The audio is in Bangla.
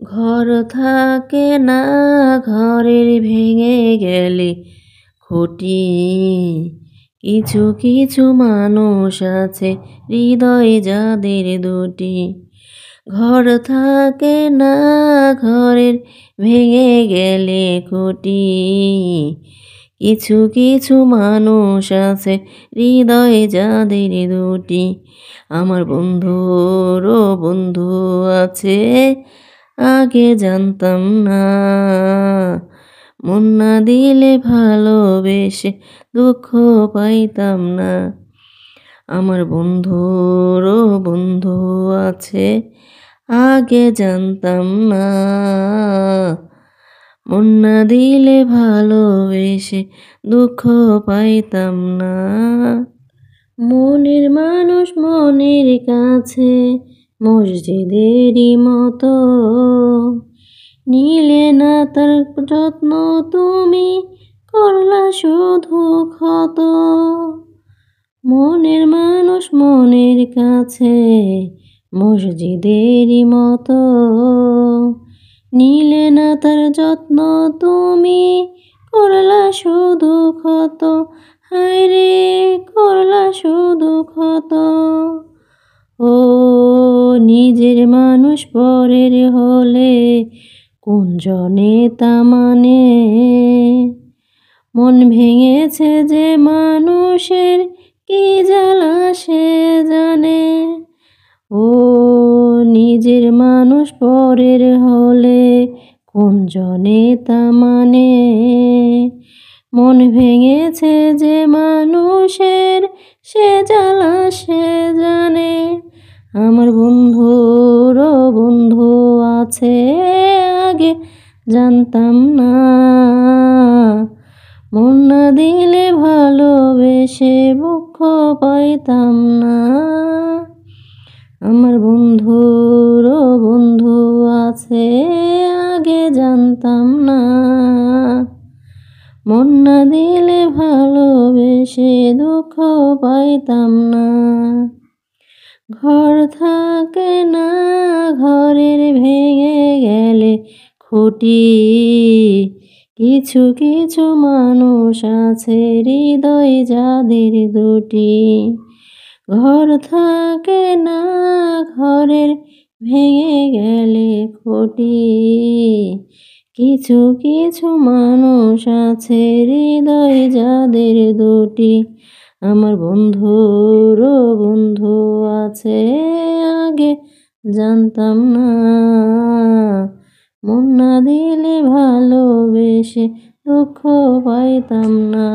ঘর থাকে না ঘরের ভেঙে গেলে খুঁটি। কিছু কিছু মানুষ আছে হৃদয়ে যাদের দুটি। ঘর থাকে না ঘরের ভেঙে গেলে খুঁটি। কিছু কিছু মানুষ আছে হৃদয়ে যাদের দুটি। আমার বন্ধুরও বন্ধু আছে, আগে জানতাম না। মন না দিলে ভালোবেসে দুঃখ পাইতাম না। আমার বন্ধুরও বন্ধু আছে, আগে জানতাম না। মন না দিলে ভালোবেসে দুঃখ পাইতাম না। মনের মানুষ মনের কাছে মসজিদেরই মতো, নিলে না তার যত্ন তুমি, করলা শুধু ক্ষত। মনের মানুষ মনের কাছে মসজিদেরই মতো, নিলে না তার যত্ন তুমি, করলা শুধু ক্ষত। হায়রে করলা শুধু ক্ষত। ও নিজের মানুষ পরের হলে কোন জনে তা মানে। মন ভেঙেছে যে মানুষের কি জ্বালা সে জানে। ও নিজের মানুষ পরের হলে কোন জনে তা মানে। মন ভেঙেছে যে মানুষের সে জ্বালা সে জানে। আমার বন্ধুরও বন্ধু আছে, আগে জানতাম না। মন না দিলে ভালোবেসে দুঃখ পাইতাম না। আমার বন্ধুরও বন্ধু আছে, আগে জানতাম না। মন না দিলে ভালোবেসে দুঃখ পাইতাম না। ঘর থাকে না ঘরের ভেঙে গেলে খুঁটি। কিছু কিছু মানুষ আছে হৃদয় যাদের দুটি। ঘর থাকে না ঘরের ভেঙে গেলে খুঁটি। কিছু কিছু মানুষ আছে হৃদয় যাদের দুটি। আমার বন্ধুরও বন্ধু আছে, আগে জানতাম না। মন না দিলে ভালোবেসে দুঃখ পাইতাম না।